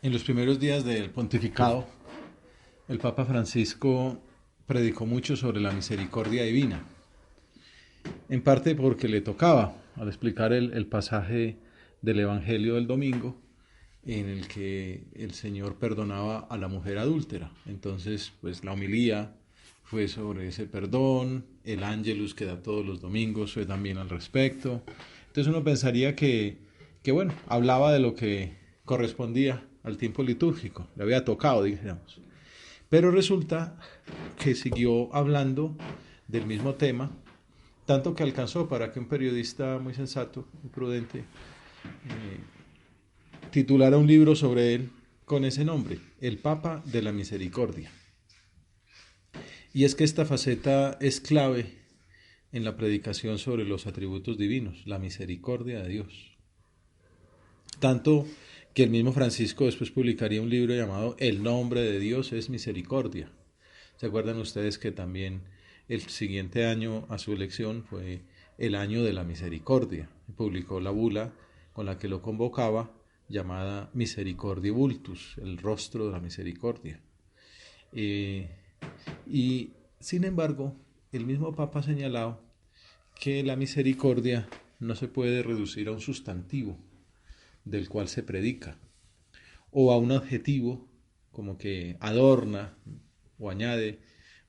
En los primeros días del pontificado, el Papa Francisco predicó mucho sobre la misericordia divina, en parte porque le tocaba al explicar el pasaje del Evangelio del domingo en el que el Señor perdonaba a la mujer adúltera. Entonces, pues la homilía fue sobre ese perdón, el Ángelus que da todos los domingos fue también al respecto. Entonces uno pensaría que bueno, hablaba de lo que correspondía al tiempo litúrgico, le había tocado, digamos. Pero resulta que siguió hablando del mismo tema, tanto que alcanzó para que un periodista muy sensato, muy prudente, titulara un libro sobre él con ese nombre, El Papa de la Misericordia. Y es que esta faceta es clave en la predicación sobre los atributos divinos, la misericordia de Dios. Tanto que el mismo Francisco después publicaría un libro llamado El nombre de Dios es misericordia. ¿Se acuerdan ustedes que también el siguiente año a su elección fue el año de la misericordia? Publicó la bula con la que lo convocaba, llamada Misericordia Vultus, el rostro de la misericordia. Y sin embargo, el mismo Papa ha señalado que la misericordia no se puede reducir a un sustantivo del cual se predica, o a un adjetivo como que adorna o añade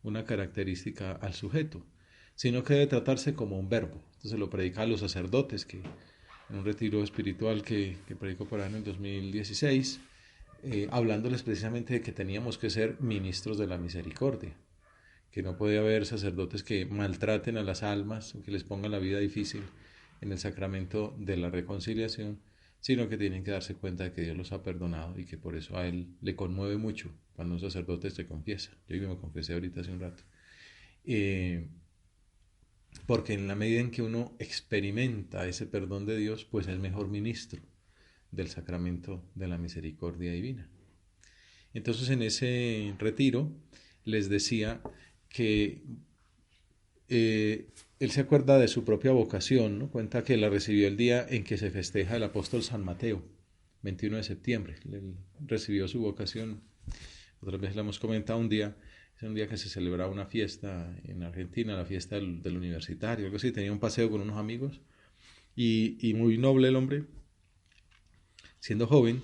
una característica al sujeto, sino que debe tratarse como un verbo. Entonces lo predica a los sacerdotes, que en un retiro espiritual que predicó por ahí en el 2016, hablándoles precisamente de que teníamos que ser ministros de la misericordia, que no puede haber sacerdotes que maltraten a las almas o que les pongan la vida difícil en el sacramento de la reconciliación, sino que tienen que darse cuenta de que Dios los ha perdonado y que por eso a Él le conmueve mucho cuando un sacerdote se confiesa. Yo me confesé ahorita hace un rato. Porque en la medida en que uno experimenta ese perdón de Dios, pues es mejor ministro del sacramento de la misericordia divina. Entonces en ese retiro les decía que él se acuerda de su propia vocación, ¿no? Cuenta que la recibió el día en que se festeja el apóstol San Mateo, 21 de septiembre. Él recibió su vocación, otras veces le hemos comentado, es un día que se celebraba una fiesta en Argentina, la fiesta del universitario, algo así. Tenía un paseo con unos amigos y muy noble el hombre, siendo joven,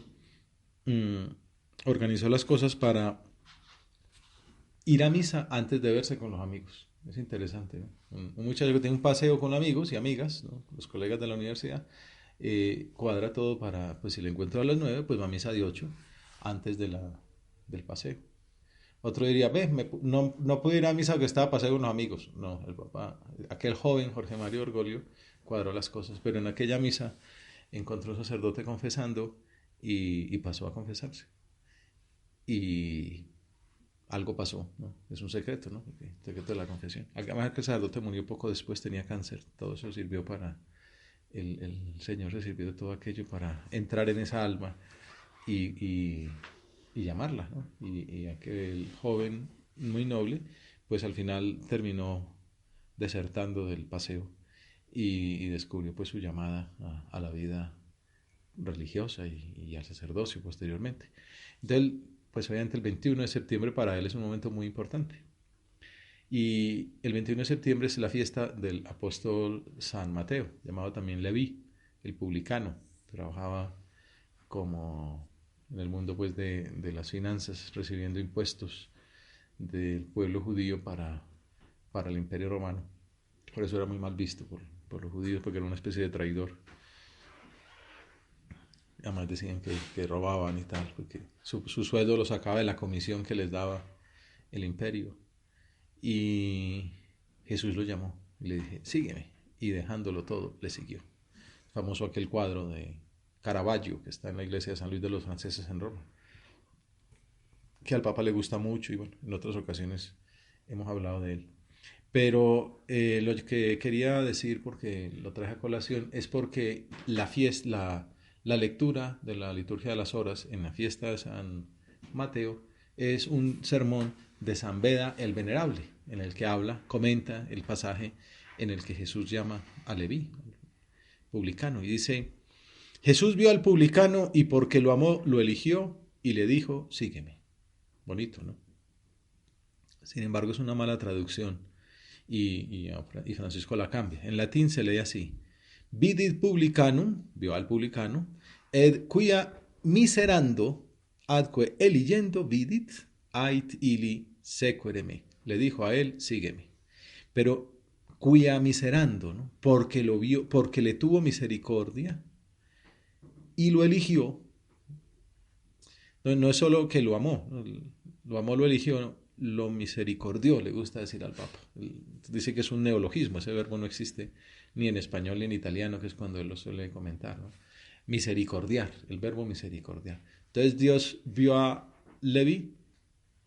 organizó las cosas para ir a misa antes de verse con los amigos. Es interesante, ¿no? Un muchacho que tiene un paseo con amigos y amigas, ¿no? Los colegas de la universidad, cuadra todo para, pues si le encuentro a las 9, pues va a misa de 8 antes del paseo. Otro diría, ve, no pude ir a misa porque estaba paseo con los amigos. No, el papá, aquel joven Jorge Mario Orgolio, cuadró las cosas, pero en aquella misa encontró un sacerdote confesando y pasó a confesarse. Y algo pasó, ¿no? Es un secreto, ¿no? El secreto de la confesión. Además que el sacerdote murió poco después, tenía cáncer. Todo eso sirvió para, el Señor se sirvió de todo aquello para entrar en esa alma y llamarla, ¿no? Y aquel joven muy noble, pues al final terminó desertando del paseo y descubrió pues su llamada a la vida religiosa y al sacerdocio posteriormente. Entonces, pues obviamente el 21 de septiembre para él es un momento muy importante. Y el 21 de septiembre es la fiesta del apóstol San Mateo, llamado también Leví, el publicano. Trabajaba como en el mundo pues de las finanzas, recibiendo impuestos del pueblo judío para el imperio romano. Por eso era muy mal visto por los judíos, porque era una especie de traidor. Además decían que robaban y tal, porque su sueldo lo sacaba de la comisión que les daba el imperio. Y Jesús lo llamó y le dije, sígueme. Y dejándolo todo, le siguió. Famoso aquel cuadro de Caravaggio, que está en la iglesia de San Luis de los Franceses en Roma, que al Papa le gusta mucho y bueno, en otras ocasiones hemos hablado de él. Pero lo que quería decir, porque lo traje a colación, es porque la fiesta, la lectura de la liturgia de las horas en la fiesta de San Mateo es un sermón de San Beda el Venerable, en el que comenta el pasaje en el que Jesús llama a Leví, publicano, y dice: Jesús vio al publicano y porque lo amó, lo eligió y le dijo, sígueme. Bonito, ¿no? Sin embargo, es una mala traducción y Francisco la cambia. En latín se lee así: Vidit publicanum, vio al publicano, ed quia miserando adque eligendo vidit, ait ili sequere me. Le dijo a él, sígueme. Pero quia miserando, ¿no? Porque lo vio, porque le tuvo misericordia y lo eligió. No es solo que lo amó, lo eligió, ¿no? Lo misericordió, le gusta decir al Papa. Dice que es un neologismo, ese verbo no existe ni en español ni en italiano, que es cuando él lo suele comentar, ¿no? Misericordiar, el verbo misericordiar. Entonces Dios vio a Leví,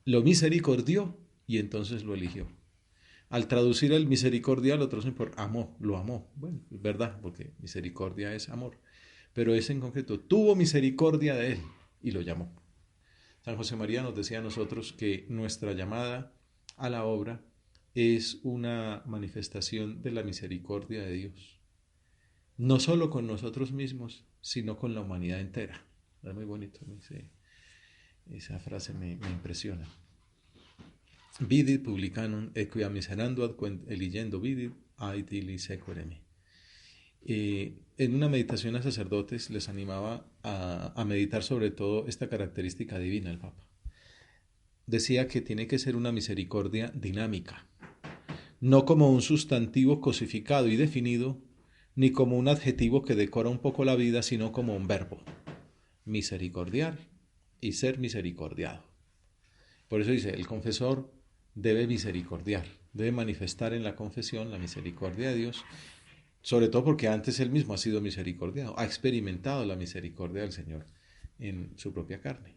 lo misericordió y entonces lo eligió. Al traducir el misericordia lo traducen por amó, lo amó. Bueno, es verdad, porque misericordia es amor. Pero ese en concreto tuvo misericordia de él y lo llamó. San José María nos decía a nosotros que nuestra llamada a la obra es una manifestación de la misericordia de Dios. No solo con nosotros mismos, sino con la humanidad entera. Es muy bonito, esa frase me impresiona. Vidit publicanum equia miserando ad eligendo vidit ait ili sequere me. En una meditación a sacerdotes les animaba a meditar sobre todo esta característica divina el Papa. Decía que tiene que ser una misericordia dinámica, no como un sustantivo cosificado y definido, ni como un adjetivo que decora un poco la vida, sino como un verbo: misericordiar y ser misericordiado. Por eso dice, el confesor debe misericordiar, debe manifestar en la confesión la misericordia de Dios, sobre todo porque antes él mismo ha sido misericordiado, ha experimentado la misericordia del Señor en su propia carne.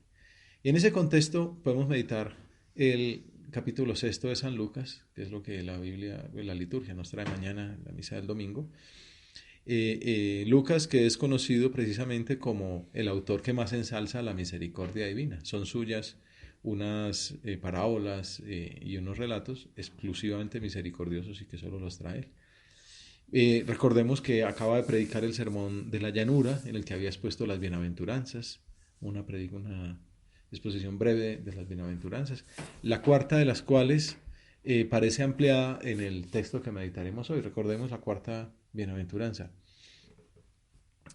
Y en ese contexto podemos meditar el capítulo 6 de San Lucas, que es lo que la Biblia, la liturgia nos trae mañana en la misa del domingo. Lucas, que es conocido precisamente como el autor que más ensalza la misericordia divina. Son suyas unas parábolas y unos relatos exclusivamente misericordiosos y que solo los trae él. Recordemos que acaba de predicar el sermón de la llanura, en el que había expuesto las bienaventuranzas, una exposición breve de las bienaventuranzas, la cuarta de las cuales parece ampliada en el texto que meditaremos hoy. Recordemos la cuarta bienaventuranza.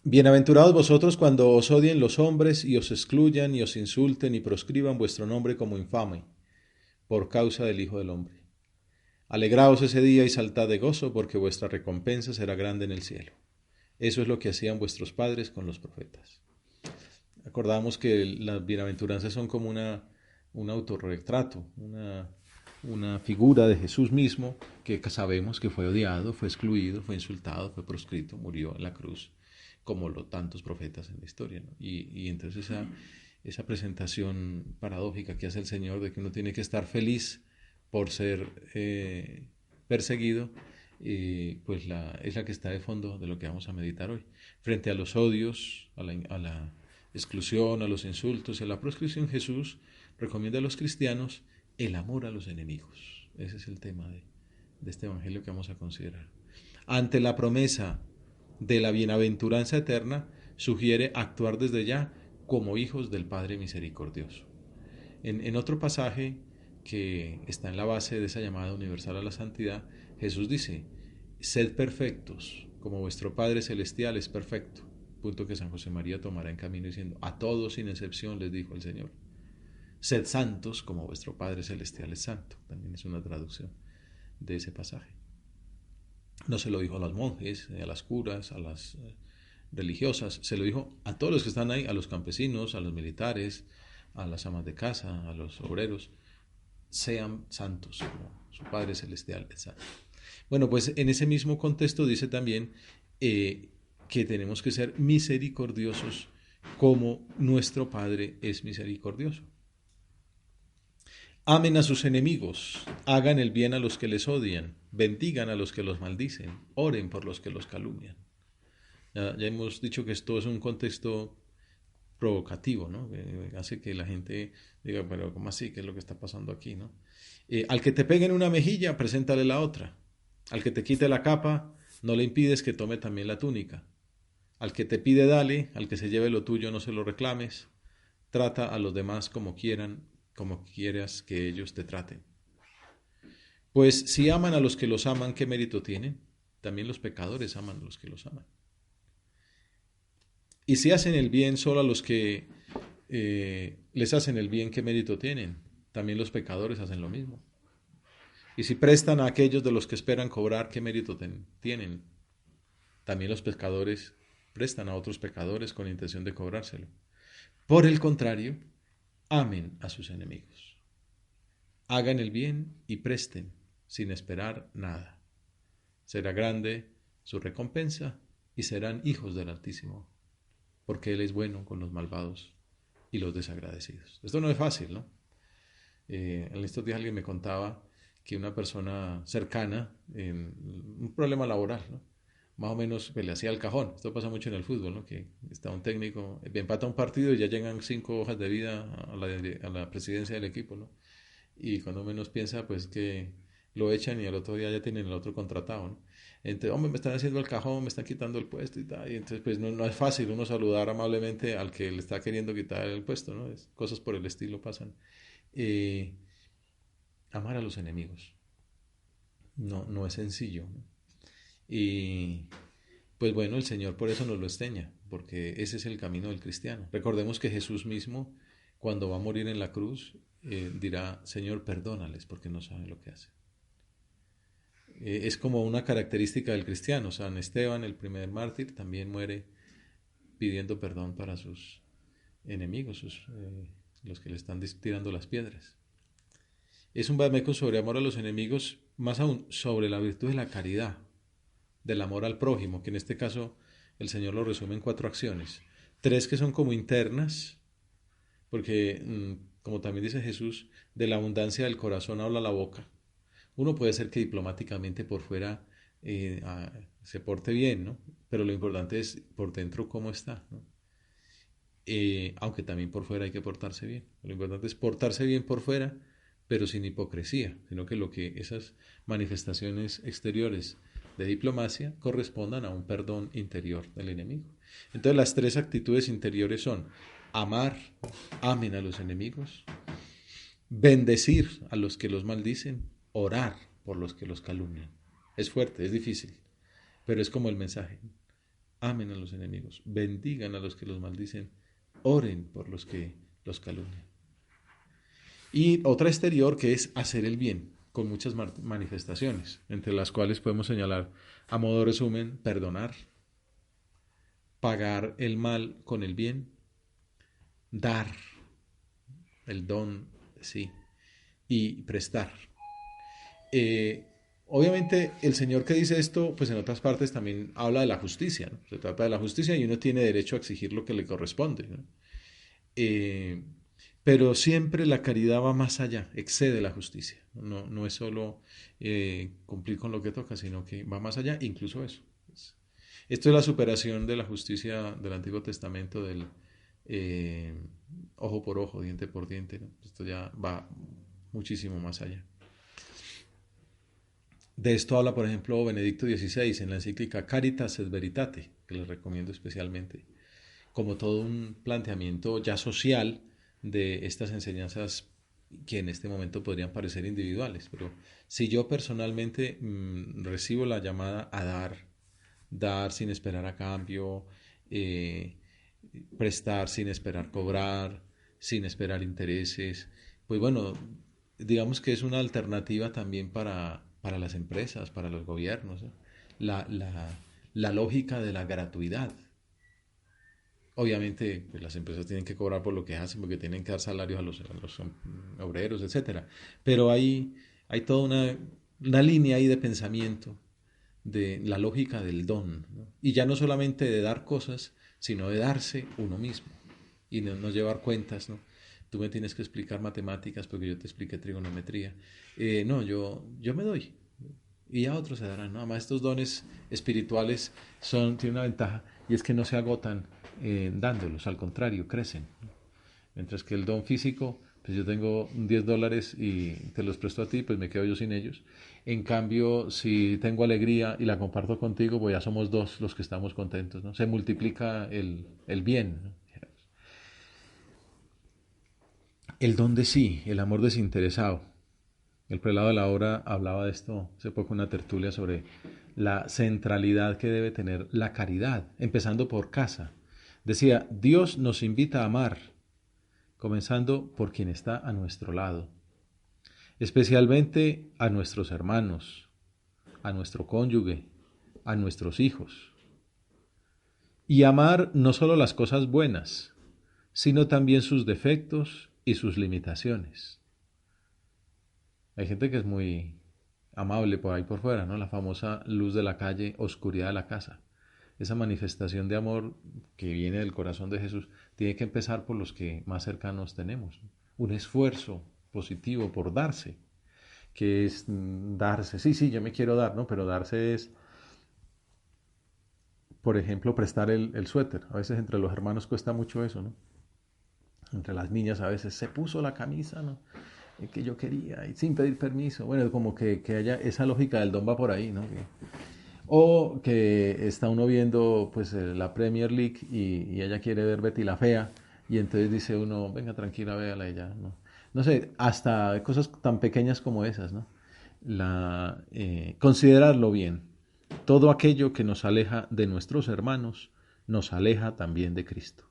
Bienaventurados vosotros cuando os odien los hombres y os excluyan y os insulten y proscriban vuestro nombre como infame, por causa del Hijo del Hombre. Alegraos ese día y saltad de gozo, porque vuestra recompensa será grande en el cielo. Eso es lo que hacían vuestros padres con los profetas. Acordamos que las bienaventuranzas son como un autorretrato, una figura de Jesús mismo, que sabemos que fue odiado, fue excluido, fue insultado, fue proscrito, murió en la cruz, como tantos profetas en la historia, ¿no? Y entonces esa presentación paradójica que hace el Señor de que uno tiene que estar feliz por ser perseguido, pues es la que está de fondo de lo que vamos a meditar hoy. Frente a los odios, a la exclusión, a los insultos y a la proscripción, Jesús recomienda a los cristianos el amor a los enemigos. Ese es el tema de este evangelio que vamos a considerar. Ante la promesa de la bienaventuranza eterna, sugiere actuar desde ya como hijos del Padre misericordioso. En otro pasaje que está en la base de esa llamada universal a la santidad, Jesús dice: sed perfectos, como vuestro Padre Celestial es perfecto. Punto que San José María tomará en camino diciendo: a todos sin excepción les dijo el Señor. Sed santos, como vuestro Padre Celestial es santo. También es una traducción de ese pasaje. No se lo dijo a los monjes, a las curas, a las religiosas, se lo dijo a todos los que están ahí, a los campesinos, a los militares, a las amas de casa, a los obreros. Sean santos, como su Padre Celestial es santo. Bueno, pues en ese mismo contexto dice también que tenemos que ser misericordiosos como nuestro Padre es misericordioso. Amen a sus enemigos, hagan el bien a los que les odian, bendigan a los que los maldicen, oren por los que los calumnian. Ya hemos dicho que esto es un contexto provocativo, ¿no? Hace que la gente diga, pero ¿cómo así? ¿Qué es lo que está pasando aquí, no? Al que te pegue en una mejilla, preséntale la otra. Al que te quite la capa, no le impides que tome también la túnica. Al que te pide, dale. Al que se lleve lo tuyo, no se lo reclames. trata a los demás como quieras que ellos te traten. Pues si aman a los que los aman, ¿qué mérito tienen? También los pecadores aman a los que los aman. Y si hacen el bien solo a los que les hacen el bien, ¿qué mérito tienen? También los pecadores hacen lo mismo. Y si prestan a aquellos de los que esperan cobrar, ¿qué mérito tienen? También los pecadores prestan a otros pecadores con intención de cobrárselo. Por el contrario, amen a sus enemigos. Hagan el bien y presten, sin esperar nada. Será grande su recompensa y serán hijos del Altísimo, porque Él es bueno con los malvados y los desagradecidos. Esto no es fácil, ¿no? En estos días alguien me contaba que una persona cercana, en un problema laboral, ¿no? Más o menos le hacía el cajón. Esto pasa mucho en el fútbol, ¿no? Que está un técnico, empata un partido y ya llegan 5 hojas de vida a la presidencia del equipo, ¿no? Y cuando menos piensa, pues que lo echan y al otro día ya tienen el otro contratado, ¿no? Entonces, hombre, me están haciendo el cajón, me están quitando el puesto y tal. Y entonces, pues no es fácil uno saludar amablemente al que le está queriendo quitar el puesto, ¿no? Cosas por el estilo pasan. Eh, Amar a los enemigos. No es sencillo, ¿no? Y pues bueno, el Señor por eso nos lo enseña, porque ese es el camino del cristiano. Recordemos que Jesús mismo, cuando va a morir en la cruz, dirá, Señor, perdónales porque no saben lo que hacen. Es como una característica del cristiano. San Esteban, el primer mártir, también muere pidiendo perdón para sus enemigos, los que le están tirando las piedras. Es un vademécum sobre amor a los enemigos, más aún sobre la virtud de la caridad, del amor al prójimo, que en este caso el Señor lo resume en 4 acciones. 3 que son como internas, porque como también dice Jesús, de la abundancia del corazón habla la boca. Uno puede ser que diplomáticamente por fuera se porte bien, ¿no? Pero lo importante es por dentro cómo está, ¿no? Aunque también por fuera hay que portarse bien. Lo importante es portarse bien por fuera, pero sin hipocresía, sino que lo que esas manifestaciones exteriores de diplomacia correspondan a un perdón interior del enemigo. Entonces las 3 actitudes interiores son amar, amen a los enemigos, bendecir a los que los maldicen, orar por los que los calumnian. Es fuerte, es difícil, pero es como el mensaje. Amen a los enemigos, bendigan a los que los maldicen, oren por los que los calumnian. Y otra exterior que es hacer el bien, con muchas manifestaciones, entre las cuales podemos señalar, a modo resumen, perdonar, pagar el mal con el bien, dar el don, sí, y prestar. Obviamente el Señor que dice esto, pues en otras partes también habla de la justicia, ¿no? Se trata de la justicia y uno tiene derecho a exigir lo que le corresponde, ¿no? Pero siempre la caridad va más allá, excede la justicia. No es solo cumplir con lo que toca, sino que va más allá, incluso eso. Esto es la superación de la justicia del Antiguo Testamento, del ojo por ojo, diente por diente, ¿no? Esto ya va muchísimo más allá. De esto habla, por ejemplo, Benedicto XVI en la encíclica Caritas et Veritate, que les recomiendo especialmente, como todo un planteamiento ya social de estas enseñanzas que en este momento podrían parecer individuales, pero si yo personalmente recibo la llamada a dar sin esperar a cambio, prestar sin esperar cobrar, sin esperar intereses, pues bueno, digamos que es una alternativa también para las empresas, para los gobiernos, ¿no? La lógica de la gratuidad. Obviamente, pues las empresas tienen que cobrar por lo que hacen, porque tienen que dar salarios a los obreros, etcétera. Pero hay toda una línea ahí de pensamiento de la lógica del don, ¿no? Y ya no solamente de dar cosas, sino de darse uno mismo y no llevar cuentas, ¿no? Tú me tienes que explicar matemáticas porque yo te expliqué trigonometría. No, yo me doy y ya otros se darán, ¿no? Además, estos dones espirituales tienen una ventaja y es que no se agotan dándolos, al contrario, crecen. Mientras que el don físico, pues yo tengo $10 y te los presto a ti, pues me quedo yo sin ellos. En cambio, si tengo alegría y la comparto contigo, pues ya somos 2 los que estamos contentos, ¿no? Se multiplica el bien, ¿no? El don de sí, el amor desinteresado. El prelado de la obra hablaba de esto hace poco en una tertulia sobre la centralidad que debe tener la caridad, empezando por casa. Decía, Dios nos invita a amar, comenzando por quien está a nuestro lado, especialmente a nuestros hermanos, a nuestro cónyuge, a nuestros hijos. Y amar no solo las cosas buenas, sino también sus defectos y sus limitaciones. Hay gente que es muy amable por ahí por fuera, ¿no? La famosa luz de la calle, oscuridad de la casa. Esa manifestación de amor que viene del corazón de Jesús tiene que empezar por los que más cercanos tenemos. Un esfuerzo positivo por darse, que es darse. Sí, yo me quiero dar, ¿no? Pero darse es, por ejemplo, prestar el suéter. A veces entre los hermanos cuesta mucho eso, ¿no? Entre las niñas a veces se puso la camisa, ¿no? Que yo quería y sin pedir permiso. Bueno, como que haya esa lógica del don va por ahí, ¿no? O que está uno viendo pues la Premier League y ella quiere ver Betty la Fea y entonces dice uno, venga tranquila, véala ella, ¿no? No sé, hasta cosas tan pequeñas como esas, ¿no? Considerarlo bien. Todo aquello que nos aleja de nuestros hermanos nos aleja también de Cristo.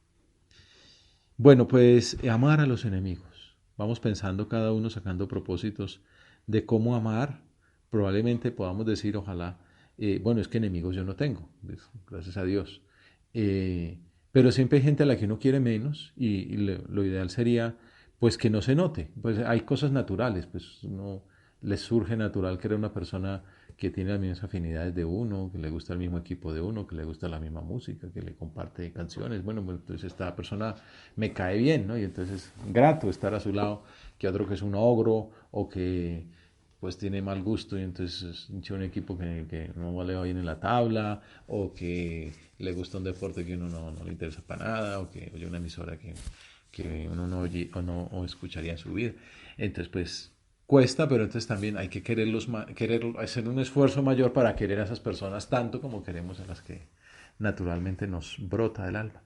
Bueno, pues amar a los enemigos. Vamos pensando cada uno sacando propósitos de cómo amar. Probablemente podamos decir, ojalá, bueno, es que enemigos yo no tengo, gracias a Dios. Pero siempre hay gente a la que uno quiere menos y lo ideal sería pues que no se note. Pues hay cosas naturales, pues no les surge natural que era una persona que tiene las mismas afinidades de uno, que le gusta el mismo equipo de uno, que le gusta la misma música, que le comparte canciones. Bueno, pues entonces esta persona me cae bien, ¿no? Y entonces es grato estar a su lado que otro que es un ogro o que pues tiene mal gusto y entonces es un equipo que no le va bien en la tabla o que le gusta un deporte que uno no le interesa para nada o que oye una emisora que uno no oye o escucharía en su vida. Entonces pues cuesta, pero entonces también hay que querer hacer un esfuerzo mayor para querer a esas personas tanto como queremos a las que naturalmente nos brota del alma.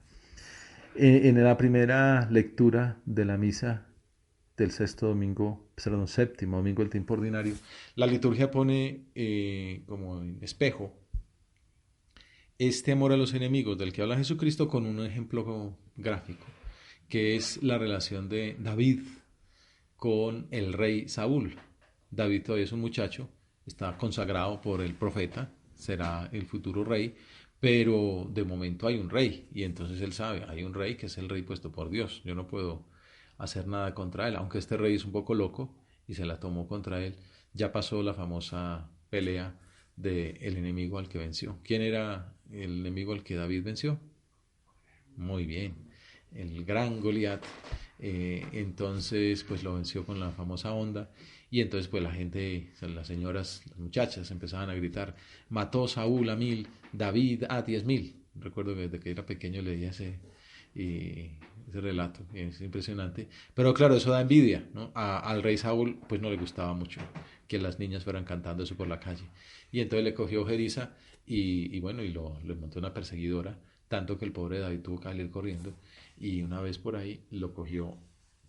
En la primera lectura de la misa del séptimo domingo del tiempo ordinario, la liturgia pone como en espejo este amor a los enemigos del que habla Jesucristo con un ejemplo gráfico, que es la relación de David con el rey Saúl. David todavía es un muchacho, está consagrado por el profeta, será el futuro rey, pero de momento hay un rey y entonces él sabe, hay un rey que es el rey puesto por Dios, yo no puedo hacer nada contra él, aunque este rey es un poco loco y se la tomó contra él, ya pasó la famosa pelea del enemigo al que venció. ¿Quién era el enemigo al que David venció? Muy bien, el gran Goliat. Entonces, pues lo venció con la famosa onda. Y entonces, pues la gente, las señoras, las muchachas empezaban a gritar: mató Saúl a 1000, David a 10.000. Recuerdo que desde que era pequeño leía ese relato, es impresionante. Pero claro, eso da envidia, ¿no? Al rey Saúl, pues no le gustaba mucho que las niñas fueran cantando eso por la calle. Y entonces le cogió ojeriza y bueno, le montó una perseguidora, tanto que el pobre David tuvo que salir corriendo y una vez por ahí lo cogió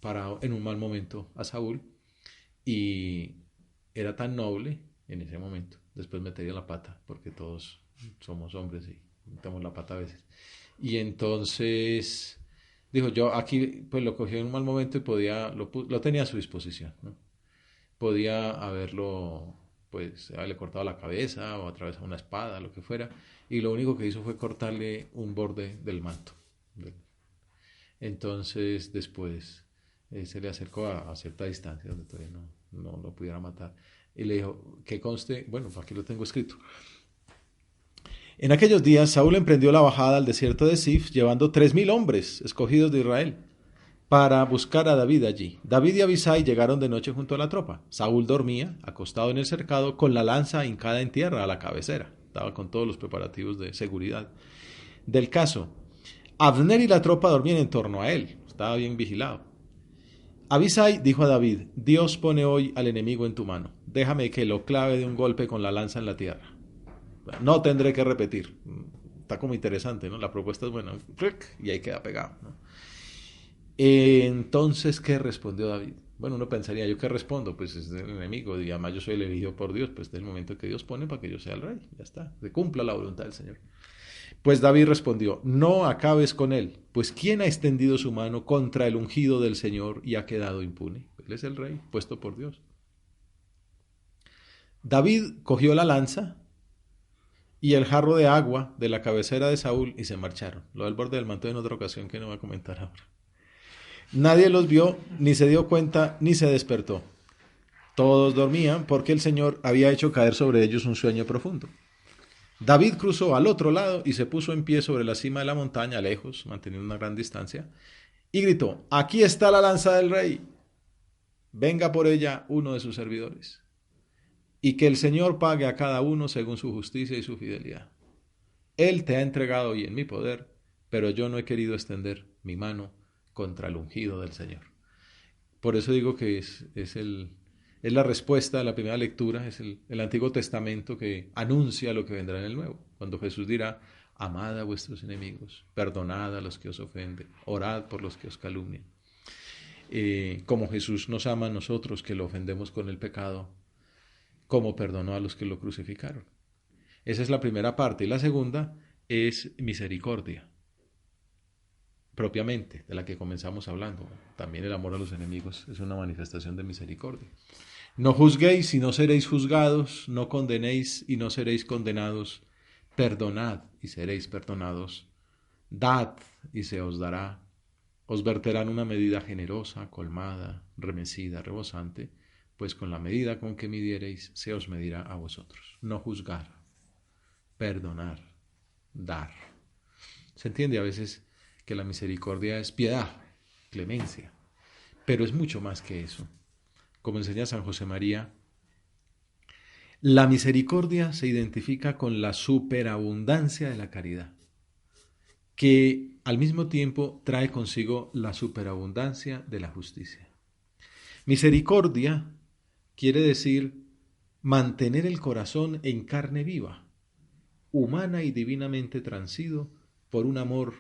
parado en un mal momento a Saúl y era tan noble en ese momento, después metería la pata, porque todos somos hombres y metemos la pata a veces. Y entonces dijo, yo aquí pues lo cogió en un mal momento y lo tenía a su disposición, ¿no? Podía haberlo, pues, haberle cortado la cabeza o atravesado una espada, lo que fuera, y lo único que hizo fue cortarle un borde del manto. Entonces, después se le acercó a cierta distancia donde todavía no lo pudiera matar y le dijo, que conste, bueno, aquí lo tengo escrito. En aquellos días, Saúl emprendió la bajada al desierto de Sif, llevando 3.000 hombres escogidos de Israel para buscar a David allí. David y Abisai llegaron de noche junto a la tropa. Saúl dormía, acostado en el cercado, con la lanza hincada en tierra a la cabecera. Estaba con todos los preparativos de seguridad del caso. Abner y la tropa dormían en torno a él. Estaba bien vigilado. Abisai dijo a David, Dios pone hoy al enemigo en tu mano. Déjame que lo clave de un golpe con la lanza en la tierra. No tendré que repetir. Está como interesante, ¿no? La propuesta es buena. Y ahí queda pegado, ¿no? Entonces, ¿qué respondió David? Bueno, uno pensaría, ¿yo qué respondo? Pues es el enemigo, y además yo soy el elegido por Dios, pues es el momento que Dios pone para que yo sea el rey, ya está, se cumpla la voluntad del Señor. Pues David respondió, no acabes con él, pues ¿quién ha extendido su mano contra el ungido del Señor y ha quedado impune? Él es el rey, puesto por Dios. David cogió la lanza y el jarro de agua de la cabecera de Saúl y se marcharon. Lo del borde del manto en otra ocasión que no voy a comentar ahora. Nadie los vio, ni se dio cuenta, ni se despertó. Todos dormían porque el Señor había hecho caer sobre ellos un sueño profundo. David cruzó al otro lado y se puso en pie sobre la cima de la montaña, lejos, manteniendo una gran distancia, y gritó, aquí está la lanza del rey, venga por ella uno de sus servidores, y que el Señor pague a cada uno según su justicia y su fidelidad. Él te ha entregado hoy en mi poder, pero yo no he querido extender mi mano contra el ungido del Señor. Por eso digo que es la respuesta a la primera lectura, es el Antiguo Testamento que anuncia lo que vendrá en el Nuevo. Cuando Jesús dirá, amad a vuestros enemigos, perdonad a los que os ofenden, orad por los que os calumnian. Como Jesús nos ama a nosotros que lo ofendemos con el pecado, como perdonó a los que lo crucificaron. Esa es la primera parte. Y la segunda es misericordia, propiamente, de la que comenzamos hablando. También el amor a los enemigos es una manifestación de misericordia. No juzguéis y no seréis juzgados, no condenéis y no seréis condenados, perdonad y seréis perdonados, dad y se os dará, os verterán una medida generosa, colmada, remecida, rebosante, pues con la medida con que midiereis se os medirá a vosotros. No juzgar, perdonar, dar. Se entiende a veces que la misericordia es piedad, clemencia, pero es mucho más que eso. Como enseña San José María, la misericordia se identifica con la superabundancia de la caridad, que al mismo tiempo trae consigo la superabundancia de la justicia. Misericordia quiere decir mantener el corazón en carne viva, humana y divinamente transido por un amor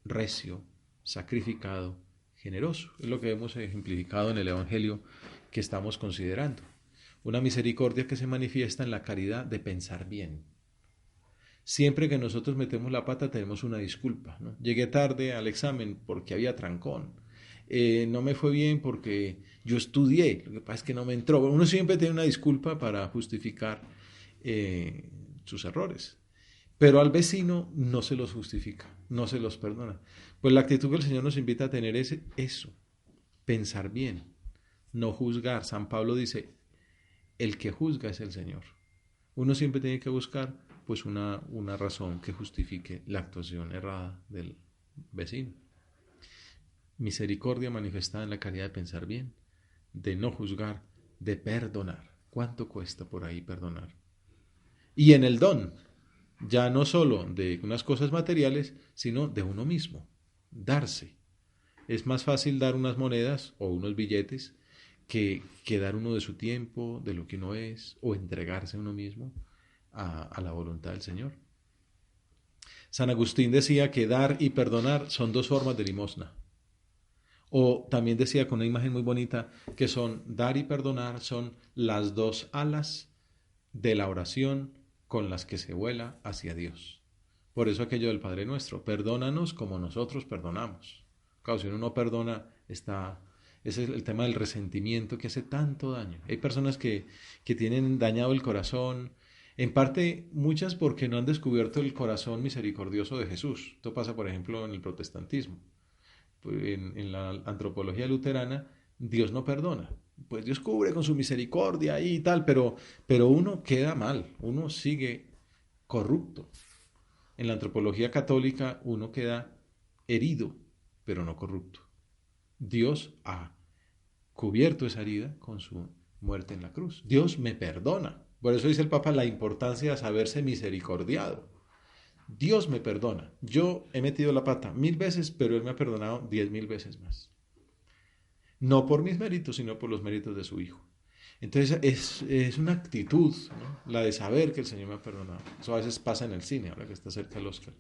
recio, sacrificado, generoso. Es lo que hemos ejemplificado en el Evangelio que estamos considerando. Una misericordia que se manifiesta en la caridad de pensar bien. Siempre que nosotros metemos la pata tenemos una disculpa, ¿no? Llegué tarde al examen porque había trancón. No me fue bien porque yo estudié, lo que pasa es que no me entró. Uno siempre tiene una disculpa para justificar sus errores. Pero al vecino no se los justifica, no se los perdona. Pues la actitud que el Señor nos invita a tener es eso, pensar bien, no juzgar. San Pablo dice, el que juzga es el Señor. Uno siempre tiene que buscar pues una razón que justifique la actuación errada del vecino. Misericordia manifestada en la caridad de pensar bien, de no juzgar, de perdonar. ¿Cuánto cuesta por ahí perdonar? Y en el don, ya no solo de unas cosas materiales, sino de uno mismo, darse. Es más fácil dar unas monedas o unos billetes que dar uno de su tiempo, de lo que uno es, o entregarse a uno mismo a la voluntad del Señor. San Agustín decía que dar y perdonar son dos formas de limosna. O también decía con una imagen muy bonita que son dar y perdonar son las dos alas de la oración con las que se vuela hacia Dios. Por eso aquello del Padre Nuestro, perdónanos como nosotros perdonamos. Claro, si uno no perdona, ese es el tema del resentimiento que hace tanto daño. Hay personas que tienen dañado el corazón, en parte muchas porque no han descubierto el corazón misericordioso de Jesús. Esto pasa, por ejemplo, en el protestantismo. En la antropología luterana, Dios no perdona. Pues Dios cubre con su misericordia y tal, pero uno queda mal, uno sigue corrupto. En la antropología católica uno queda herido, pero no corrupto. Dios ha cubierto esa herida con su muerte en la cruz. Dios me perdona. Por eso dice el Papa la importancia de saberse misericordiado. Dios me perdona. Yo he metido la pata 1000 veces, pero Él me ha perdonado 10.000 veces más. No por mis méritos, sino por los méritos de su Hijo. Entonces es una actitud, ¿no? La de saber que el Señor me ha perdonado. Eso a veces pasa en el cine, ahora que está cerca el Oscar.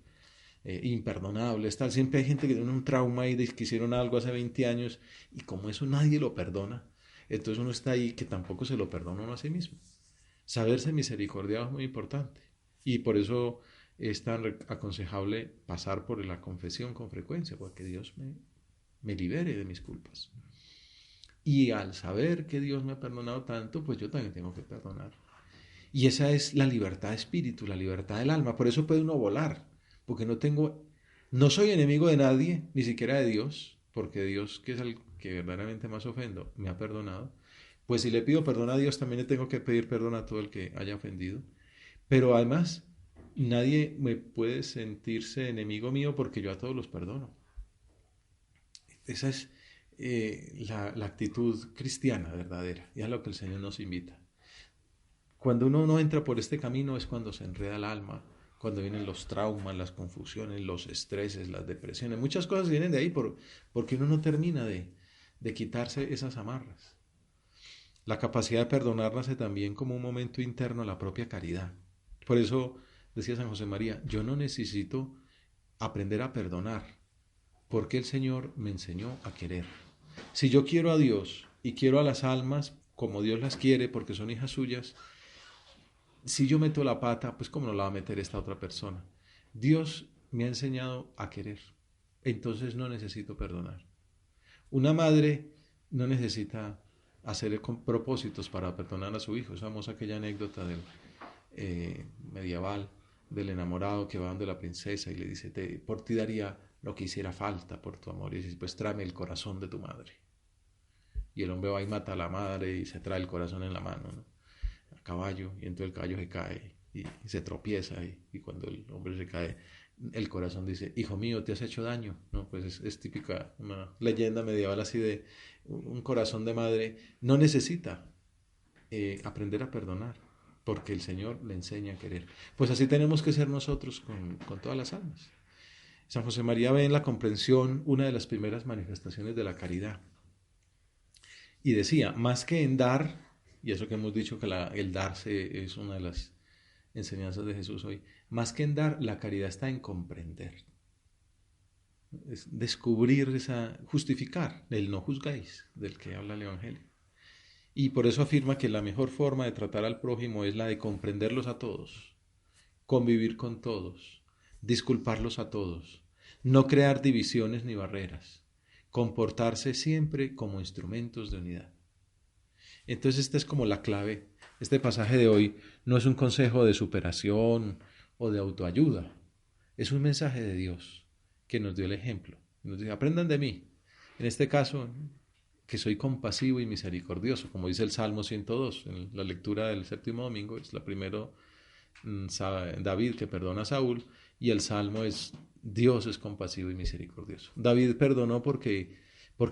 imperdonables, tal. Siempre hay gente que tiene un trauma y de que hicieron algo hace 20 años y como eso nadie lo perdona, entonces uno está ahí que tampoco se lo perdona uno a sí mismo. Saberse misericordiado es muy importante y por eso es tan aconsejable pasar por la confesión con frecuencia, porque Dios me libere de mis culpas. Y al saber que Dios me ha perdonado tanto, pues yo también tengo que perdonar. Y esa es la libertad de espíritu, la libertad del alma. Por eso puede uno volar, porque no soy enemigo de nadie, ni siquiera de Dios, porque Dios, que es el que verdaderamente más ofendo, me ha perdonado. Pues si le pido perdón a Dios, también le tengo que pedir perdón a todo el que haya ofendido. Pero además, nadie me puede sentirse enemigo mío porque yo a todos los perdono. Esa es la actitud cristiana verdadera, y es a lo que el Señor nos invita. Cuando uno no entra por este camino es cuando se enreda el alma, cuando vienen los traumas, las confusiones, los estreses, las depresiones. Muchas cosas vienen de ahí porque uno no termina de quitarse esas amarras. La capacidad de perdonar nace también como un momento interno a la propia caridad. Por eso decía San José María, yo no necesito aprender a perdonar, porque el Señor me enseñó a querer. Si yo quiero a Dios y quiero a las almas como Dios las quiere porque son hijas suyas, si yo meto la pata, pues cómo no la va a meter esta otra persona. Dios me ha enseñado a querer, entonces no necesito perdonar. Una madre no necesita hacer propósitos para perdonar a su hijo. Es famosa aquella anécdota del medieval del enamorado que va donde la princesa y le dice, por ti daría lo que hiciera falta por tu amor. Y dice, pues tráeme el corazón de tu madre. Y el hombre va y mata a la madre y se trae el corazón en la mano, ¿no? A caballo, y entonces el caballo se cae y se tropieza y cuando el hombre se cae, el corazón dice, hijo mío, ¿te has hecho daño? No, pues es típica una leyenda medieval así de un corazón de madre. No necesita aprender a perdonar, porque el Señor le enseña a querer. Pues así tenemos que ser nosotros con todas las almas. San José María ve en la comprensión una de las primeras manifestaciones de la caridad. Y decía, más que en dar, y eso que hemos dicho que el darse es una de las enseñanzas de Jesús hoy, más que en dar, la caridad está en comprender. Es descubrir justificar el no juzgáis del que habla el Evangelio. Y por eso afirma que la mejor forma de tratar al prójimo es la de comprenderlos a todos, convivir con todos, disculparlos a todos, no crear divisiones ni barreras, comportarse siempre como instrumentos de unidad. Entonces esta es como la clave. Este pasaje de hoy no es un consejo de superación o de autoayuda, es un mensaje de Dios que nos dio el ejemplo. Nos dice, aprendan de mí. En este caso, que soy compasivo y misericordioso, como dice el Salmo 102, en la lectura del séptimo domingo, es la primera David que perdona a Saúl, y el Salmo es Dios es compasivo y misericordioso. David perdonó porque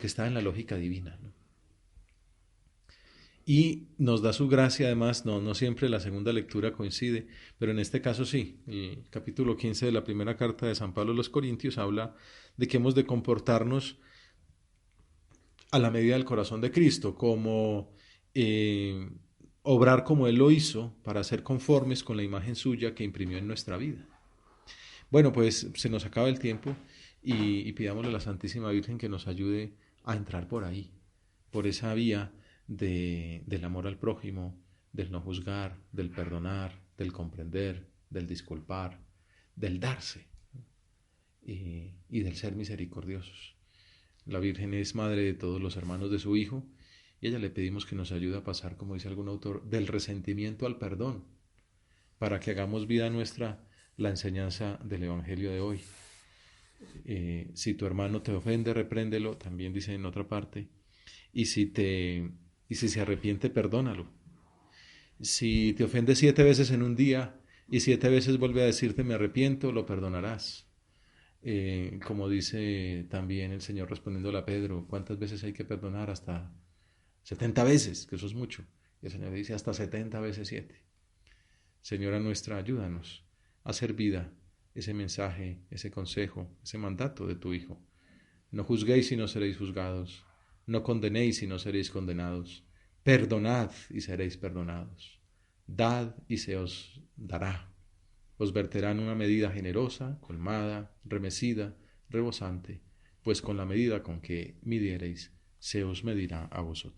está en la lógica divina, ¿no? Y nos da su gracia, además, no siempre la segunda lectura coincide, pero en este caso sí. El capítulo 15 de la primera carta de San Pablo a los Corintios habla de que hemos de comportarnos a la medida del corazón de Cristo, como obrar como Él lo hizo para ser conformes con la imagen suya que imprimió en nuestra vida. Bueno, pues se nos acaba el tiempo y pidámosle a la Santísima Virgen que nos ayude a entrar por ahí, por esa vía del amor al prójimo, del no juzgar, del perdonar, del comprender, del disculpar, del darse y del ser misericordiosos. La Virgen es madre de todos los hermanos de su Hijo y a ella le pedimos que nos ayude a pasar, como dice algún autor, del resentimiento al perdón, para que hagamos vida nuestra la enseñanza del Evangelio de hoy. Si tu hermano te ofende, repréndelo, también dice en otra parte, y si se arrepiente, perdónalo. Si te ofende 7 veces en un día y 7 veces vuelve a decirte me arrepiento, lo perdonarás. Como dice también el Señor respondiéndole a Pedro, ¿cuántas veces hay que perdonar? Hasta 70 veces, que eso es mucho. Y el Señor dice hasta 70 veces 7. Señora nuestra, ayúdanos a hacer vida ese mensaje, ese consejo, ese mandato de tu Hijo. No juzguéis y no seréis juzgados. No condenéis y no seréis condenados. Perdonad y seréis perdonados. Dad y se os dará. Os verterán una medida generosa, colmada, remecida, rebosante, pues con la medida con que midiereis, se os medirá a vosotros.